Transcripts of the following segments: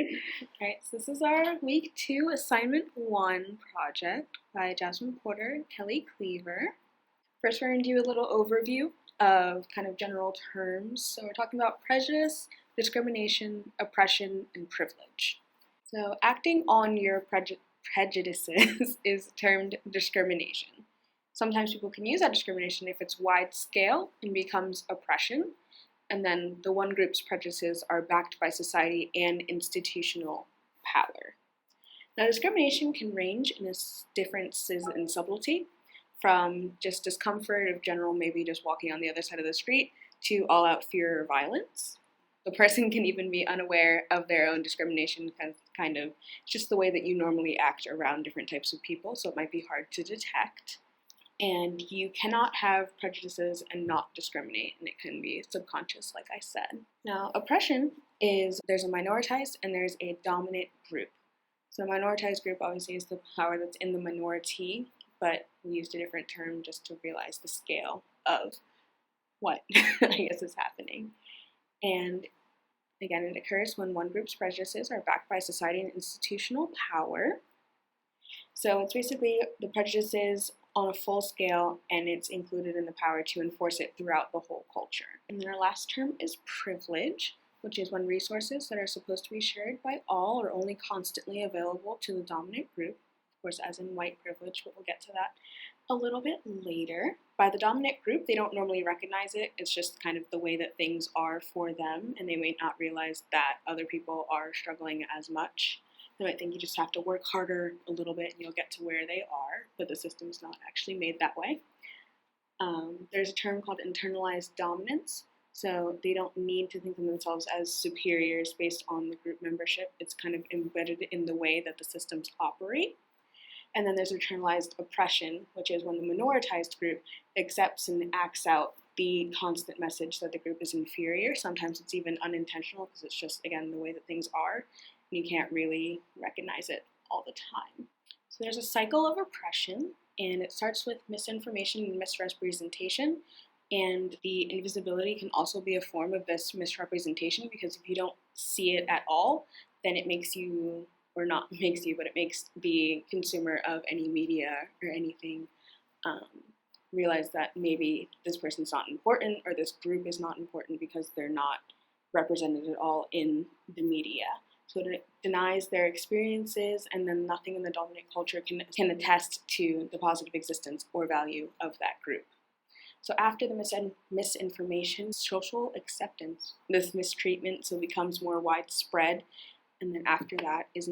Alright, so this is our week 2 assignment 1 project by Jasmine Porter and Kelly Cleaver. First, we're going to do a little overview of kind of general terms. So we're talking about prejudice, discrimination, oppression, and privilege. So acting on your prejudices is termed discrimination. Sometimes people can use that discrimination if it's wide scale and becomes oppression, and then the one group's prejudices are backed by society and institutional power. Now, discrimination can range in its differences in subtlety, from just discomfort of general, maybe just walking on the other side of the street, to all-out fear or violence. The person can even be unaware of their own discrimination, kind of just the way that you normally act around different types of people, so it might be hard to detect. And you cannot have prejudices and not discriminate, and it can be subconscious, like I said. Now, oppression is there's a minoritized and there's a dominant group. So the minoritized group obviously is the power that's in the minority, but we used a different term just to realize the scale of what I guess is happening. And again, it occurs when one group's prejudices are backed by society and institutional power. So it's basically the prejudices on a full scale, and it's included in the power to enforce it throughout the whole culture. And then our last term is privilege, which is when resources that are supposed to be shared by all are only constantly available to the dominant group, of course as in white privilege, but we'll get to that a little bit later. By the dominant group, they don't normally recognize it. It's just kind of the way that things are for them, and they may not realize that other people are struggling as much. They might think you just have to work harder a little bit and you'll get to where they are, but the system's not actually made that way. There's a term called internalized dominance. So they don't need to think of themselves as superiors based on the group membership. It's kind of embedded in the way that the systems operate. And then there's internalized oppression, which is when the minoritized group accepts and acts out the constant message that the group is inferior. Sometimes it's even unintentional because it's just, again, the way that things are. You can't really recognize it all the time. So there's a cycle of oppression, and it starts with misinformation and misrepresentation, and the invisibility can also be a form of this misrepresentation, because if you don't see it at all, then it makes you, or not makes you, but it makes the consumer of any media or anything realize that maybe this person's not important or this group is not important because they're not represented at all in the media. So it denies their experiences, and then nothing in the dominant culture can attest to the positive existence or value of that group. So after the misinformation, social acceptance, this mistreatment so becomes more widespread, and then after that is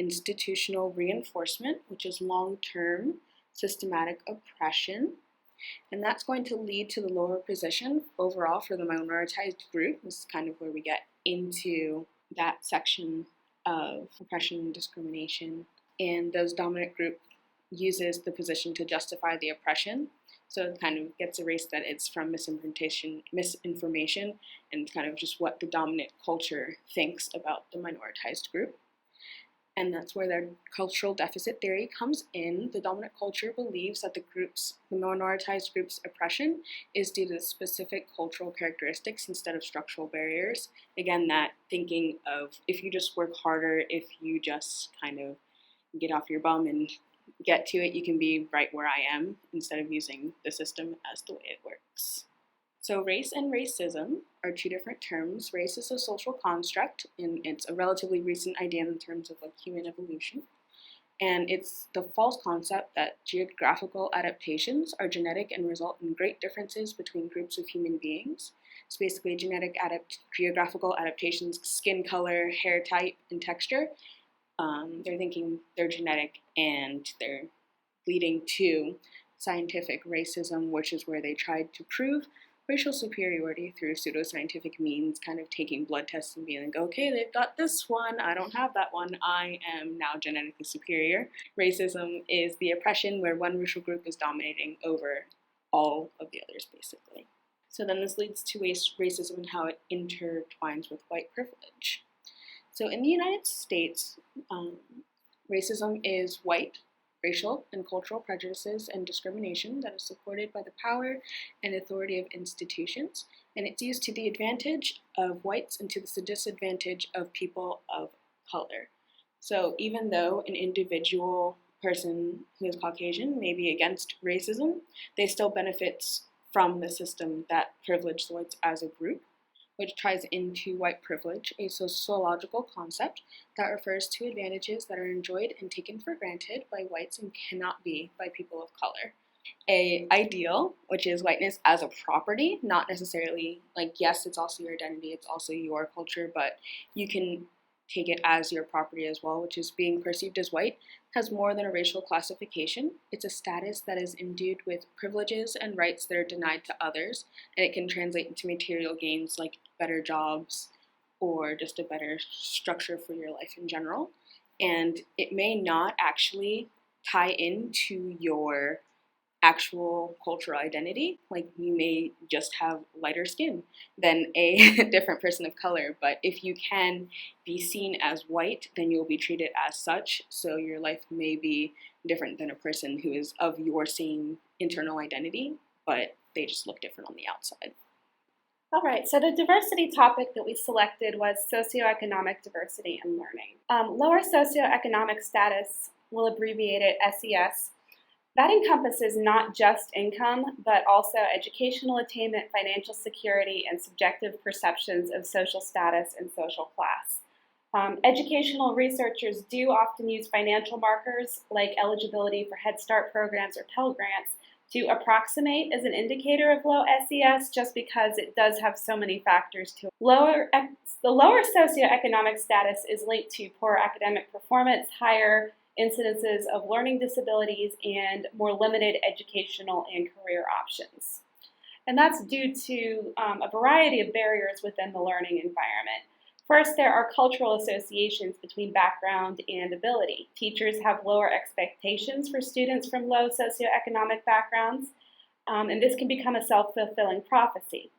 institutional reinforcement, which is long-term systematic oppression. And that's going to lead to the lower position overall for the minoritized group. This is kind of where we get into that section of oppression and discrimination. And those dominant group uses the position to justify the oppression. So it kind of gets erased that it's from misinformation, and kind of just what the dominant culture thinks about the minoritized group. And that's where their cultural deficit theory comes in. The dominant culture believes that the minoritized group's oppression is due to specific cultural characteristics instead of structural barriers. Again, that thinking of if you just work harder, if you just kind of get off your bum and get to it, you can be right where I am, instead of using the system as the way it works. So race and racism are two different terms. Race is a social construct, and it's a relatively recent idea in terms of like human evolution. And it's the false concept that geographical adaptations are genetic and result in great differences between groups of human beings. So basically geographical adaptations, skin color, hair type, and texture. They're thinking they're genetic, and they're leading to scientific racism, which is where they tried to prove racial superiority through pseudoscientific means, kind of taking blood tests and being like, okay, they've got this one, I don't have that one, I am now genetically superior. Racism is the oppression where one racial group is dominating over all of the others, basically. So then this leads to racism and how it intertwines with white privilege. So in the United States, racism is white, racial and cultural prejudices and discrimination that is supported by the power and authority of institutions, and it's used to the advantage of whites and to the disadvantage of people of color. So even though an individual person who is Caucasian may be against racism, they still benefit from the system that privileged whites as a group, which ties into white privilege, a sociological concept that refers to advantages that are enjoyed and taken for granted by whites and cannot be by people of color. A ideal, which is whiteness as a property, not necessarily like, yes, it's also your identity, it's also your culture, but you can take it as your property as well, which is being perceived as white, has more than a racial classification. It's a status that is endued with privileges and rights that are denied to others, and it can translate into material gains like better jobs or just a better structure for your life in general. And it may not actually tie into your actual cultural identity. Like, you may just have lighter skin than a different person of color, but if you can be seen as white, then you'll be treated as such, so your life may be different than a person who is of your same internal identity, but they just look different on the outside. All right, so the diversity topic that we selected was socioeconomic diversity in learning. Lower socioeconomic status, we'll abbreviate it SES, that encompasses not just income, but also educational attainment, financial security, and subjective perceptions of social status and social class. Educational researchers do often use financial markers like eligibility for Head Start programs or Pell Grants to approximate as an indicator of low SES, just because it does have so many factors to it. The lower socioeconomic status is linked to poor academic performance, higher incidences of learning disabilities, and more limited educational and career options. And that's due to a variety of barriers within the learning environment. First, there are cultural associations between background and ability. Teachers have lower expectations for students from low socioeconomic backgrounds, and this can become a self-fulfilling prophecy.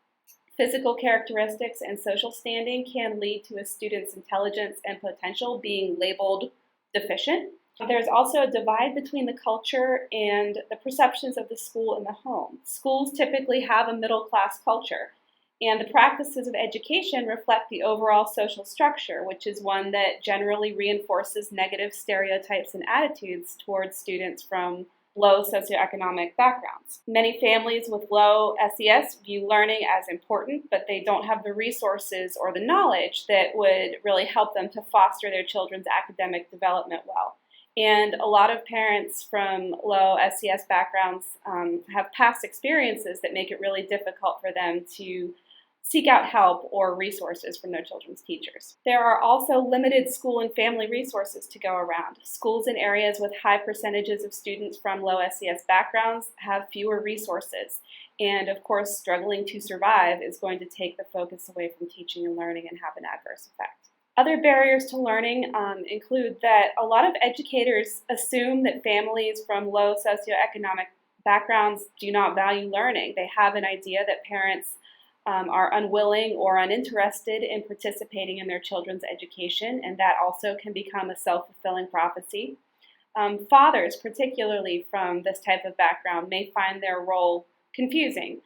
Physical characteristics and social standing can lead to a student's intelligence and potential being labeled deficient. There's also a divide between the culture and the perceptions of the school and the home. Schools typically have a middle-class culture, and the practices of education reflect the overall social structure, which is one that generally reinforces negative stereotypes and attitudes towards students from low socioeconomic backgrounds. Many families with low SES view learning as important, but they don't have the resources or the knowledge that would really help them to foster their children's academic development well. And a lot of parents from low SES backgrounds have past experiences that make it really difficult for them to seek out help or resources from their children's teachers. There are also limited school and family resources to go around. Schools in areas with high percentages of students from low SES backgrounds have fewer resources. And of course, struggling to survive is going to take the focus away from teaching and learning and have an adverse effect. Other barriers to learning include that a lot of educators assume that families from low socioeconomic backgrounds do not value learning. They have an idea that parents are unwilling or uninterested in participating in their children's education, and that also can become a self-fulfilling prophecy. Fathers, particularly from this type of background, may find their role confusing.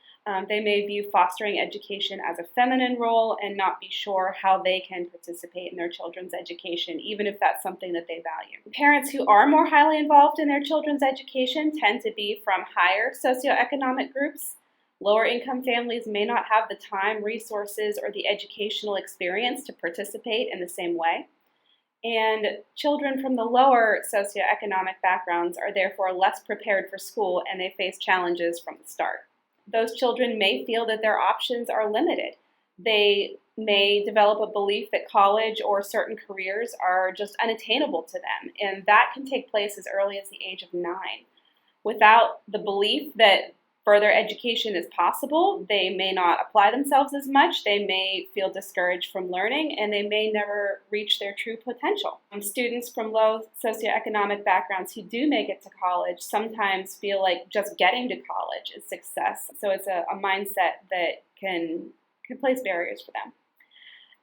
They may view fostering education as a feminine role and not be sure how they can participate in their children's education, even if that's something that they value. Parents who are more highly involved in their children's education tend to be from higher socioeconomic groups. Lower income families may not have the time, resources, or the educational experience to participate in the same way. And children from the lower socioeconomic backgrounds are therefore less prepared for school, and they face challenges from the start. Those children may feel that their options are limited. They may develop a belief that college or certain careers are just unattainable to them, and that can take place as early as the age of 9. Without the belief that further education is possible, they may not apply themselves as much, they may feel discouraged from learning, and they may never reach their true potential. Students from low socioeconomic backgrounds who do make it to college sometimes feel like just getting to college is success. So it's a mindset that can place barriers for them.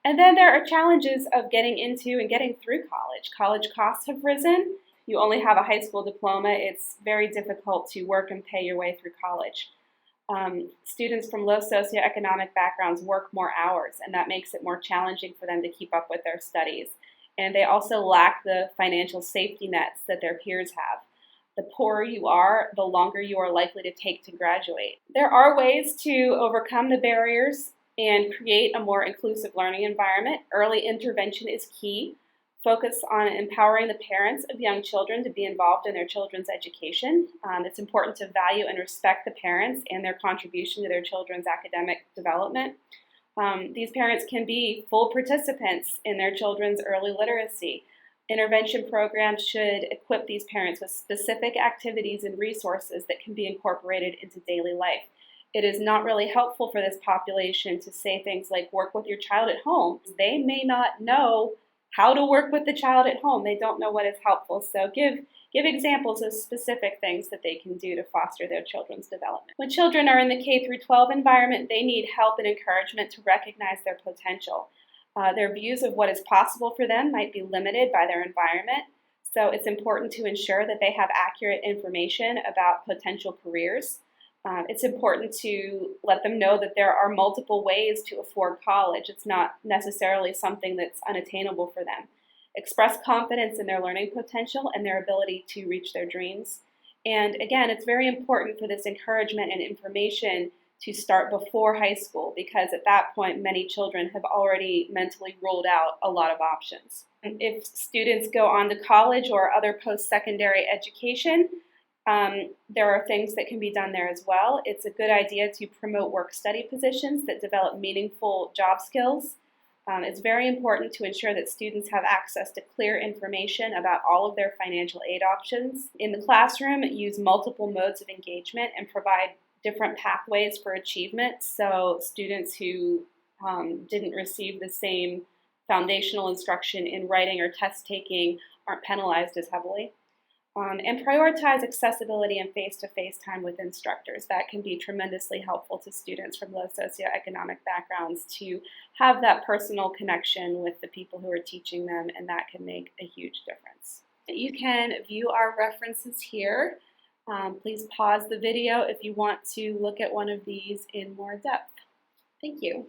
And then there are challenges of getting into and getting through college. College costs have risen. You only have a high school diploma. It's very difficult to work and pay your way through college. Students from low socioeconomic backgrounds work more hours, and that makes it more challenging for them to keep up with their studies. and they also lack the financial safety nets that their peers have. The poorer you are, the longer you are likely to take to graduate. There are ways to overcome the barriers and create a more inclusive learning environment. Early intervention is key. Focus on empowering the parents of young children to be involved in their children's education. It's important to value and respect the parents and their contribution to their children's academic development. These parents can be full participants in their children's early literacy. Intervention programs should equip these parents with specific activities and resources that can be incorporated into daily life. It is not really helpful for this population to say things like work with your child at home. They may not know how to work with the child at home. They don't know what is helpful. So give examples of specific things that they can do to foster their children's development. When children are in the K-12 environment, they need help and encouragement to recognize their potential. Their views of what is possible for them might be limited by their environment, so it's important to ensure that they have accurate information about potential careers. It's important to let them know that there are multiple ways to afford college. It's not necessarily something that's unattainable for them. Express confidence in their learning potential and their ability to reach their dreams. And again, it's very important for this encouragement and information to start before high school, because at that point many children have already mentally ruled out a lot of options. If students go on to college or other post-secondary education, there are things that can be done there as well. It's a good idea to promote work-study positions that develop meaningful job skills. It's very important to ensure that students have access to clear information about all of their financial aid options. In the classroom, use multiple modes of engagement and provide different pathways for achievement, so students who didn't receive the same foundational instruction in writing or test taking aren't penalized as heavily. And prioritize accessibility and face-to-face time with instructors. That can be tremendously helpful to students from low socioeconomic backgrounds to have that personal connection with the people who are teaching them, and that can make a huge difference. You can view our references here. Please pause the video if you want to look at one of these in more depth. Thank you.